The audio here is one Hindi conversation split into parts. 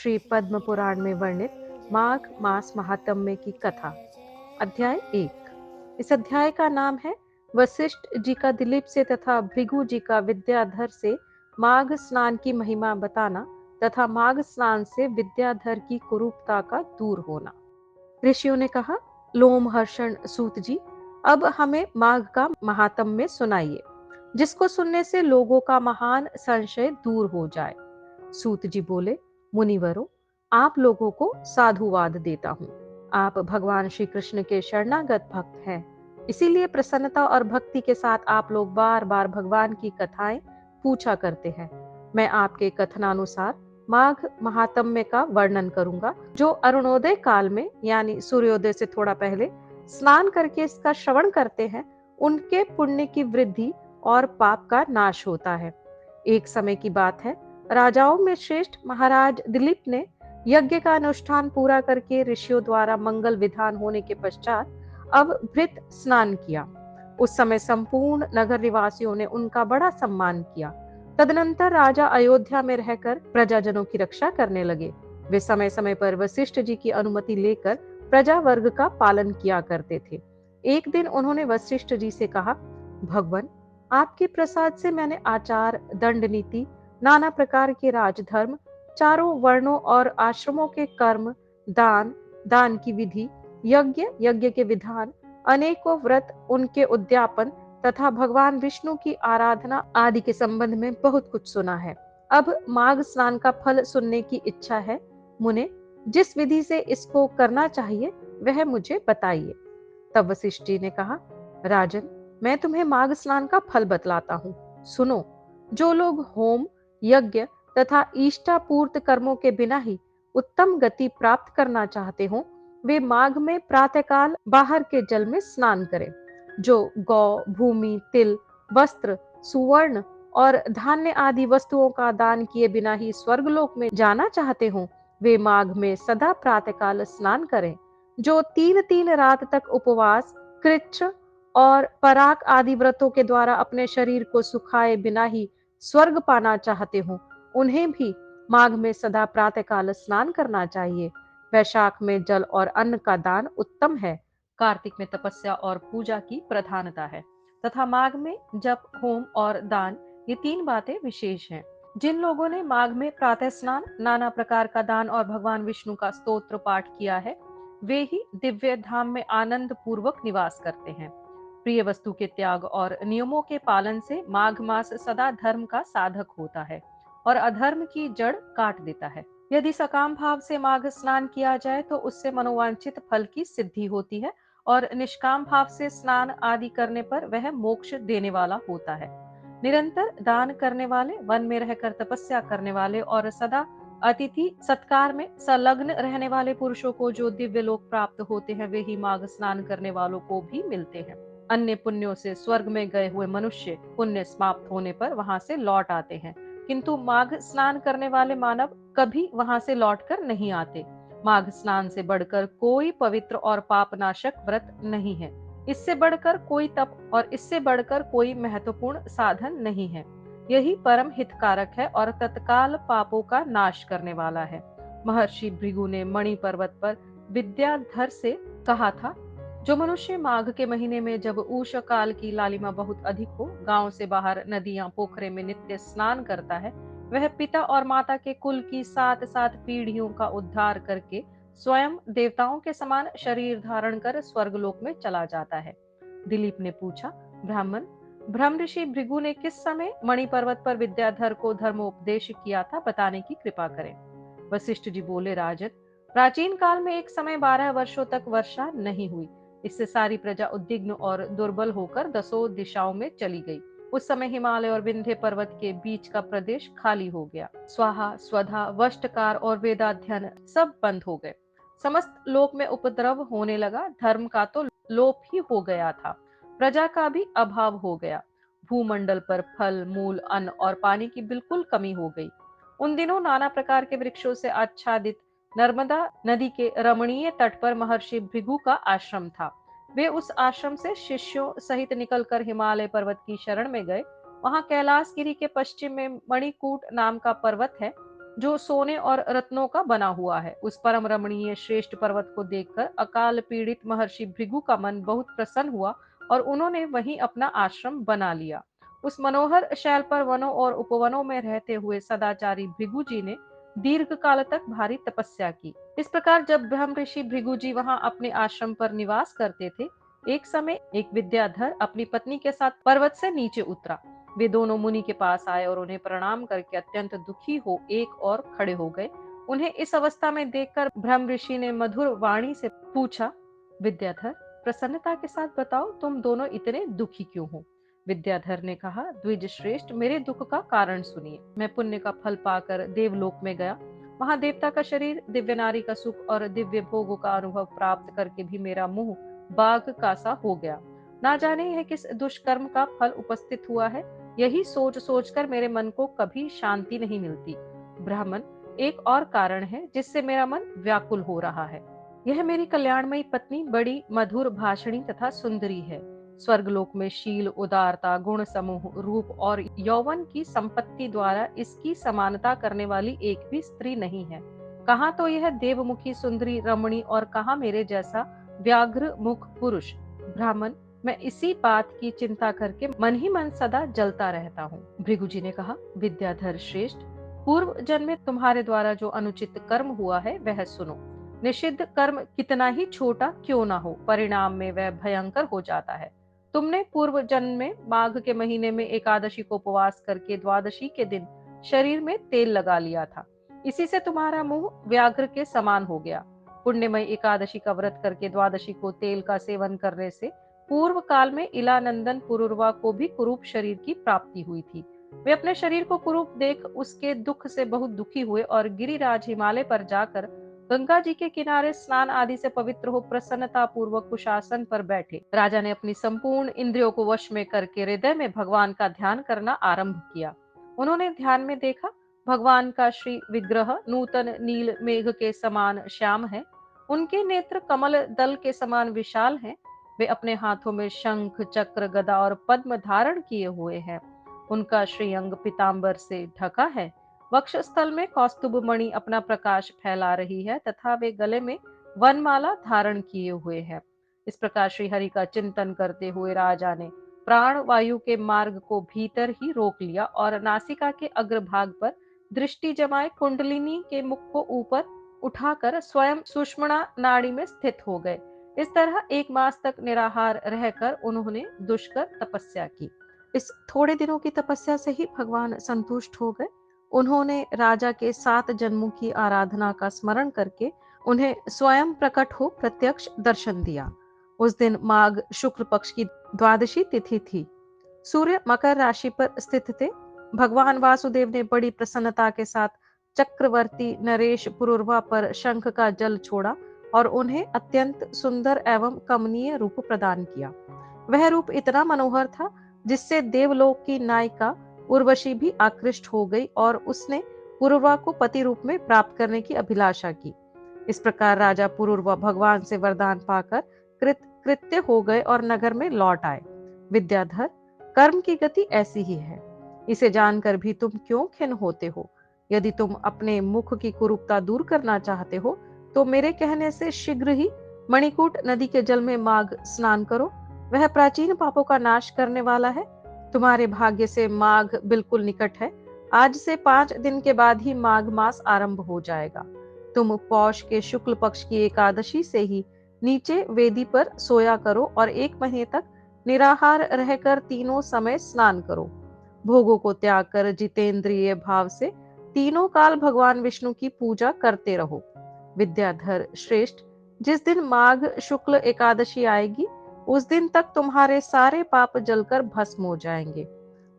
श्री पद्म पुराण में वर्णित माघ मास महात्म्य की कथा। अध्याय 1। इस अध्याय का नाम है वशिष्ठ जी का दिलीप से तथा भृगु जी का विद्याधर से माघ स्नान की महिमा बताना तथा माघ स्नान से विद्याधर की कुरूपता का दूर होना। ऋषियों ने कहा, लोमहर्षण सूत जी, अब हमें माघ का महात्म्य सुनाइए, जिसको सुनने से लोगों का महान संशय दूर हो जाए। सूत जी बोले, मुनिवरों, आप लोगों को साधुवाद देता हूँ। आप भगवान श्री कृष्ण के शरणागत भक्त हैं, इसीलिए प्रसन्नता और भक्ति के साथ आप लोग बार बार भगवान की कथाएं पूछा करते हैं। मैं आपके कथनानुसार माघ महात्म्य का वर्णन करूंगा। जो अरुणोदय काल में यानी सूर्योदय से थोड़ा पहले स्नान करके इसका श्रवण करते हैं, उनके पुण्य की वृद्धि और पाप का नाश होता है। एक समय की बात है, राजाओं में श्रेष्ठ महाराज दिलीप ने यज्ञ का अनुष्ठान पूरा करके ऋषियों द्वारा मंगल विधान होने के पश्चात अब भृत स्नान किया। उस समय संपूर्ण नगर निवासियों ने उनका बड़ा सम्मान किया। तदनंतर राजा अयोध्या में रहकर प्रजाजनों की रक्षा करने लगे। वे समय समय पर वशिष्ठ जी की अनुमति लेकर प्रजा वर्ग का पालन किया करते थे। एक दिन उन्होंने वशिष्ठ जी से कहा, भगवान, आपके प्रसाद से मैंने आचार, दंड नीति, नाना प्रकार के राजधर्म, चारों वर्णों और आश्रमों के कर्म, दान, दान की विधि, यज्ञ, यज्ञ के विधान, अनेकों व्रत, उनके उद्यापन तथा भगवान विष्णु की आराधना आदि के संबंध में बहुत कुछ सुना है। अब माघ स्नान का फल सुनने की इच्छा है। मुने, जिस विधि से इसको करना चाहिए वह मुझे बताइए। तब वशिष्ठ जी ने कहा, राजन, मैं तुम्हें माघ स्नान का फल बतलाता हूँ, सुनो। जो लोग होम, यज्ञ तथा इष्टापूर्त कर्मों के बिना ही उत्तम गति प्राप्त करना चाहते हो, वे माघ में प्रातःकाल बाहर के जल में स्नान करें। जो गौ, भूमि, तिल, वस्त्र, सुवर्ण और धान्य आदि वस्तुओं का दान किए बिना ही स्वर्गलोक में जाना चाहते हो, वे माघ में सदा प्रातःकाल स्नान करें। जो 3-3 रात तक उपवास, कृच्छ और पराग आदि व्रतों के द्वारा अपने शरीर को सुखाए बिना ही स्वर्ग पाना चाहते हो, उन्हें भी माघ में सदा प्रातःकाल स्नान करना चाहिए। वैशाख में जल और अन्न का दान उत्तम है। कार्तिक में तपस्या और पूजा की प्रधानता है तथा माघ में जप, होम और दान, ये 3 बातें विशेष हैं। जिन लोगों ने माघ में प्रातः स्नान, नाना प्रकार का दान और भगवान विष्णु का स्तोत्र पाठ किया है, वे ही दिव्य धाम में आनंद पूर्वक निवास करते हैं। प्रिय वस्तु के त्याग और नियमों के पालन से माघ मास सदा धर्म का साधक होता है और अधर्म की जड़ काट देता है। यदि सकाम भाव से माघ स्नान किया जाए तो उससे मनोवांछित फल की सिद्धि होती है और निष्काम भाव से स्नान आदि करने पर वह मोक्ष देने वाला होता है। निरंतर दान करने वाले, वन में रहकर तपस्या करने वाले और सदा अतिथि सत्कार में संलग्न रहने वाले पुरुषों को जो दिव्य लोक प्राप्त होते हैं, वे ही माघ स्नान करने वालों को भी मिलते हैं। अन्य पुण्यों से स्वर्ग में गए हुए मनुष्य पुण्य समाप्त होने पर वहां से लौट आते हैं, किंतु माघ स्नान करने वाले मानव कभी वहां से लौटकर नहीं आते। माघ स्नान से बढ़कर कोई पवित्र और पापनाशक व्रत नहीं है। इससे बढ़कर कोई तप और इससे बढ़कर कोई महत्वपूर्ण साधन नहीं है। यही परम हितकारक है और तत्काल पापों का नाश करने वाला है। महर्षि भृगु ने मणि पर्वत पर विद्याधर से कहा था, जो मनुष्य माघ के महीने में, जब उषा काल की लालिमा बहुत अधिक हो, गांव से बाहर नदियां, पोखरे में नित्य स्नान करता है, वह पिता और माता के कुल की 7-7 पीढ़ियों का उद्धार करके स्वयं देवताओं के समान शरीर धारण कर स्वर्गलोक में चला जाता है। दिलीप ने पूछा, ब्राह्मण, ब्रह्म ऋषि भृगु ने किस समय मणि पर्वत पर विद्याधर को धर्मोपदेश किया था, बताने की कृपा करें। वशिष्ठ जी बोले, राजन, प्राचीन काल में एक समय 12 वर्षों तक वर्षा नहीं हुई। इससे सारी प्रजा उद्विग्न और दुर्बल होकर 10 दिशाओं में चली गई। उस समय हिमालय और विंध्य पर्वत के बीच का प्रदेश खाली हो गया। स्वाहा, स्वधा, वष्टकार और वेदाध्ययन सब बंद हो गए। समस्त लोक में उपद्रव होने लगा। धर्म का तो लोप ही हो गया था, प्रजा का भी अभाव हो गया। भूमंडल पर फल, मूल, अन्न और पानी की बिल्कुल कमी हो गई। उन दिनों नाना प्रकार के वृक्षों से आच्छादित नर्मदा नदी के रमणीय तट पर महर्षि भृगु का आश्रम था। वे उस आश्रम से शिष्यों सहित निकलकर हिमालय पर्वत की शरण में गए। वहां कैलाश गिरी के पश्चिम में मणिकूट नाम का पर्वत है। जो सोने और रत्नों का बना हुआ है। उस परम रमणीय श्रेष्ठ पर्वत को देखकर अकाल पीड़ित महर्षि भृगु का मन बहुत प्रसन्न हुआ और उन्होंने वहीं अपना आश्रम बना लिया। उस मनोहर शैल पर वनों और उपवनों में रहते हुए सदाचारी भृगु जी ने दीर्घ काल तक भारी तपस्या की। इस प्रकार जब ब्रह्म ऋषि भृगु जी वहां अपने आश्रम पर निवास करते थे, एक समय एक विद्याधर अपनी पत्नी के साथ पर्वत से नीचे उतरा। वे दोनों मुनि के पास आए और उन्हें प्रणाम करके अत्यंत दुखी हो एक और खड़े हो गए। उन्हें इस अवस्था में देखकर ब्रह्म ऋषि ने मधुर वाणी से पूछा, विद्याधर, प्रसन्नता के साथ बताओ, तुम दोनों इतने दुखी क्यों हो? विद्याधर ने कहा, द्विज श्रेष्ठ, मेरे दुख का कारण सुनिए। मैं पुण्य का फल पाकर देवलोक में गया। वहां देवता का शरीर, दिव्य नारी का सुख और दिव्य भोगों का अनुभव प्राप्त करके भी मेरा मुंह बाघ का सा हो गया। ना जाने यह किस दुष्कर्म का फल उपस्थित हुआ है। यही सोच सोचकर मेरे मन को कभी शांति नहीं मिलती। ब्राह्मण, एक और कारण है जिससे मेरा मन व्याकुल हो रहा है। यह मेरी कल्याणमयी पत्नी बड़ी मधुर भाषणी तथा सुंदरी है। स्वर्गलोक में शील, उदारता, गुण समूह, रूप और यौवन की संपत्ति द्वारा इसकी समानता करने वाली एक भी स्त्री नहीं है। कहाँ तो यह देवमुखी सुंदरी रमणी और कहाँ मेरे जैसा व्याघ्र मुख पुरुष। ब्राह्मण, मैं इसी बात की चिंता करके मन ही मन सदा जलता रहता हूँ। भृगु जी ने कहा, विद्याधर श्रेष्ठ, पूर्व जन्म में तुम्हारे द्वारा जो अनुचित कर्म हुआ है वह सुनो। निषिद्ध कर्म कितना ही छोटा क्यों ना हो, परिणाम में वह भयंकर हो जाता है। तुमने पूर्व जन्म में माघ के महीने में एकादशी को उपवास करके द्वादशी के दिन शरीर में तेल लगा लिया था। इसी से तुम्हारा मुंह व्याघ्र के समान हो गया। पुण्यमय एकादशी का व्रत करके द्वादशी को तेल का सेवन करने से पूर्व काल में इलानंदन पुरुरवा को भी कुरूप शरीर की प्राप्ति हुई थी। वे अपने शरीर को कुरूप देख उसके दुख से बहुत दुखी हुए और गिरिराज हिमालय पर जाकर गंगा जी के किनारे स्नान आदि से पवित्र हो प्रसन्नता पूर्वक कुशासन पर बैठे। राजा ने अपनी संपूर्ण इंद्रियों को वश में करके हृदय में भगवान का ध्यान करना आरंभ किया। उन्होंने ध्यान में देखा, भगवान का श्री विग्रह नूतन नील मेघ के समान श्याम है। उनके नेत्र कमल दल के समान विशाल हैं। वे अपने हाथों में शंख, चक्र, गदा और पद्म धारण किए हुए हैं। उनका श्रीअंग पीतांबर से ढका है। वक्षस्थल में कौस्तुभ मणि अपना प्रकाश फैला रही है तथा वे गले में वनमाला धारण किए हुए हैं। इस प्रकार श्री हरि का चिंतन करते हुए राजा ने प्राण वायु के मार्ग को भीतर ही रोक लिया और नासिका के अग्रभाग पर दृष्टि जमाए कुंडलिनी के मुख को ऊपर उठाकर स्वयं सुषुम्ना नाड़ी में स्थित हो गए। इस तरह 1 मास तक निराहार रहकर उन्होंने दुष्कर तपस्या की। इस थोड़े दिनों की तपस्या से ही भगवान संतुष्ट हो गए। उन्होंने राजा के 7 जन्मों की आराधना का स्मरण करके उन्हें स्वयं प्रकट हो प्रत्यक्ष दर्शन दिया। उस दिन माघ शुक्ल पक्ष की द्वादशी तिथि थी। सूर्य मकर राशि पर स्थित थे। भगवान वासुदेव ने बड़ी प्रसन्नता के साथ चक्रवर्ती नरेश पुरुरवा पर शंख का जल छोड़ा और उन्हें अत्यंत सुंदर एवं कमनीय रूप प्रदान किया। वह रूप इतना मनोहर था जिससे देवलोक की नायिका उर्वशी भी आकृष्ट हो गई और उसने पुरुरवा को पति रूप में प्राप्त करने की अभिलाषा की। इस प्रकार राजा पुरुरवा भगवान से वरदान पाकर कृत्य हो गए और नगर में लौट आए। विद्याधर, कर्म की गति ऐसी ही है। इसे जानकर भी तुम क्यों खिन्न होते हो? यदि तुम अपने मुख की कुरूपता दूर करना चाहते हो तो मेरे कहने से शीघ्र ही मणिकूट नदी के जल में माघ स्नान करो। वह प्राचीन पापों का नाश करने वाला है। तुम्हारे भाग्य से माघ बिल्कुल निकट है। आज से 5 दिन के बाद ही माघ मास आरंभ हो जाएगा। तुम पौष के शुक्ल पक्ष की एकादशी से ही नीचे वेदी पर सोया करो और 1 महीने तक निराहार रहकर तीनों समय स्नान करो। भोगों को त्याग कर जितेंद्रिय भाव से तीनों काल भगवान विष्णु की पूजा करते रहो। विद्याधर श्रेष्ठ, जिस दिन माघ शुक्ल एकादशी आएगी उस दिन तक तुम्हारे सारे पाप जलकर भस्म हो जाएंगे।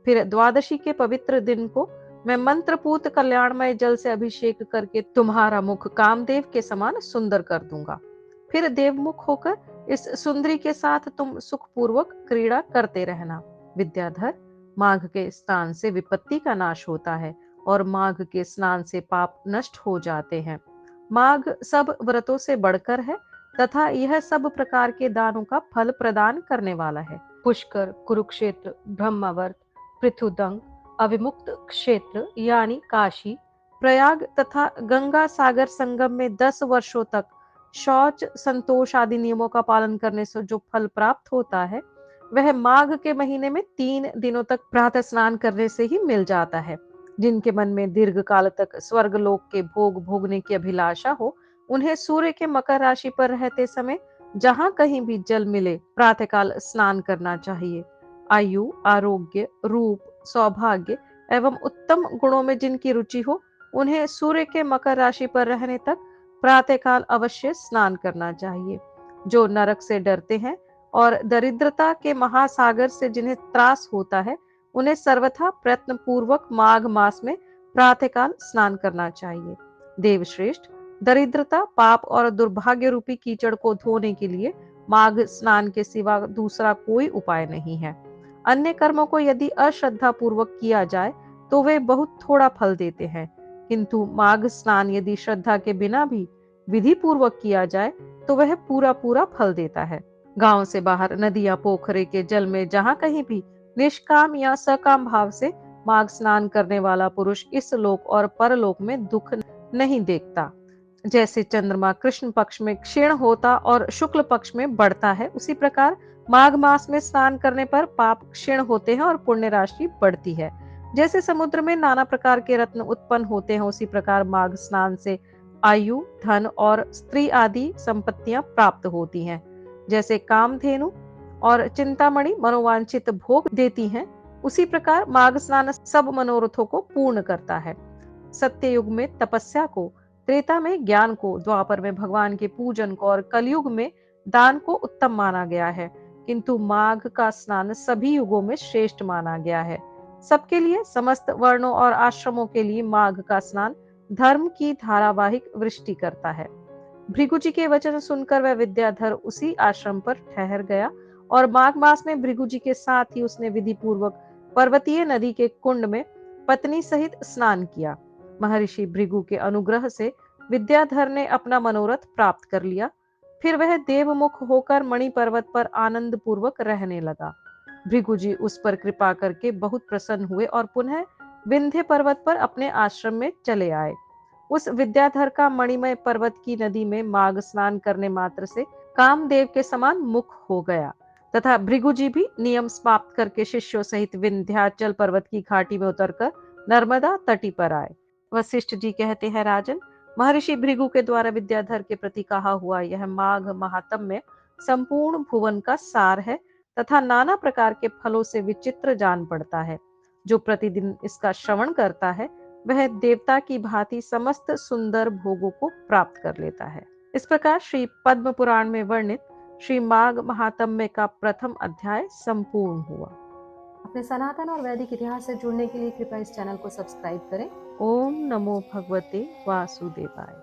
फिर द्वादशी के पवित्र दिन को मैं मंत्रपूत कल्याणमय जल से अभिषेक करके तुम्हारा मुख कामदेव के समान सुंदर कर दूंगा। फिर देवमुख होकर इस सुंदरी के साथ तुम सुखपूर्वक क्रीड़ा करते रहना। विद्याधर, माघ के स्नान से विपत्ति का नाश होता है और माघ के स्नान से पाप नष्ट हो जाते हैं। माघ सब व्रतों से बढ़कर है तथा यह सब प्रकार के दानों का फल प्रदान करने वाला है। पुष्कर, कुरुक्षेत्र, ब्रह्मावर्त, पृथुदंग, अविमुक्त क्षेत्र यानी काशी, प्रयाग तथा गंगा सागर संगम में 10 वर्षों तक शौच, संतोष आदि नियमों का पालन करने से जो फल प्राप्त होता है, वह माघ के महीने में 3 दिनों तक प्रातः स्नान करने से ही मिल जाता है। जिनके मन में दीर्घ काल तक स्वर्ग लोक के भोग भोगने की अभिलाषा हो, उन्हें सूर्य के मकर राशि पर रहते समय जहां कहीं भी जल मिले, प्रातःकाल स्नान करना चाहिए। आयु, आरोग्य, रूप, सौभाग्य एवं उत्तम गुणों में जिनकी रुचि हो, उन्हें सूर्य के मकर राशि पर रहने तक प्रातःकाल अवश्य स्नान करना चाहिए। जो नरक से डरते हैं और दरिद्रता के महासागर से जिन्हें त्रास होता है, उन्हें सर्वथा प्रयत्न पूर्वक माघ मास में प्रातःकाल स्नान करना चाहिए। देवश्रेष्ठ, दरिद्रता, पाप और दुर्भाग्य रूपी कीचड़ को धोने के लिए माघ स्नान के सिवा दूसरा कोई उपाय नहीं है। अन्य कर्मों को यदि अश्रद्धा पूर्वक किया जाए तो वे बहुत थोड़ा फल देते हैं, किंतु माघ स्नान यदि श्रद्धा के बिना भी विधि पूर्वक किया जाए तो वह पूरा पूरा फल देता है। गांव से बाहर नदियां, पोखरे के जल में जहां कहीं भी निष्काम या सकाम भाव से माघ स्नान करने वाला पुरुष इस लोक और परलोक में दुख नहीं देखता। जैसे चंद्रमा कृष्ण पक्ष में क्षीण होता और शुक्ल पक्ष में बढ़ता है, उसी प्रकार माघ मास में स्नान करने पर पाप क्षीण होते हैं और पुण्य राशि बढ़ती है। जैसे समुद्र में नाना प्रकार के रत्न उत्पन्न होते हैं, उसी प्रकार माघ स्नान से आयु, धन और स्त्री आदि संपत्तियां प्राप्त होती हैं। जैसे कामधेनु और चिंतामणि मनोवांछित भोग देती हैं, उसी प्रकार माघ स्नान सब मनोरथों को पूर्ण करता है। सत्य युग में तपस्या को, त्रेता में ज्ञान को, द्वापर में भगवान के पूजन को और कलयुग में दान को उत्तम माना गया है, किंतु माघ का स्नान सभी युगों में श्रेष्ठ माना गया है। सबके लिए, समस्त वर्णों और आश्रमों के लिए माघ का स्नान धर्म की धारावाहिक वृष्टि करता है। भृगु जी के वचन सुनकर वह विद्याधर उसी आश्रम पर ठहर गया और माघ मास में भृगु जी के साथ ही उसने विधि पूर्वक पर्वतीय नदी के कुंड में पत्नी सहित स्नान किया। महर्षि भृगु के अनुग्रह से विद्याधर ने अपना मनोरथ प्राप्त कर लिया। फिर वह देवमुख होकर मणि पर्वत पर आनंद पूर्वक रहने लगा। भृगु जी उस पर कृपा करके बहुत प्रसन्न हुए और पुनः विंध्य पर्वत पर अपने आश्रम में चले आए। उस विद्याधर का मणिमय पर्वत की नदी में माघ स्नान करने मात्र से कामदेव के समान मुख हो गया तथा भृगु जी भी नियम समाप्त करके शिष्यों सहित विंध्याचल पर्वत की घाटी में उतरकर नर्मदा तटी पर आए। वशिष्ठ जी कहते हैं, राजन, महर्षि भृगु के द्वारा विद्याधर के प्रति कहा हुआ यह माघ महात्म्य संपूर्ण भुवन का सार है तथा नाना प्रकार के फलों से विचित्र जान पड़ता है। जो प्रतिदिन इसका श्रवण करता है वह देवता की भांति समस्त सुंदर भोगों को प्राप्त कर लेता है। इस प्रकार श्री पद्म पुराण में वर्णित श्री माघ महात्म्य का प्रथम अध्याय संपूर्ण हुआ। अपने सनातन और वैदिक इतिहास से जुड़ने के लिए कृपया इस चैनल को सब्सक्राइब करें। ओम नमो भगवते वासुदेवाय।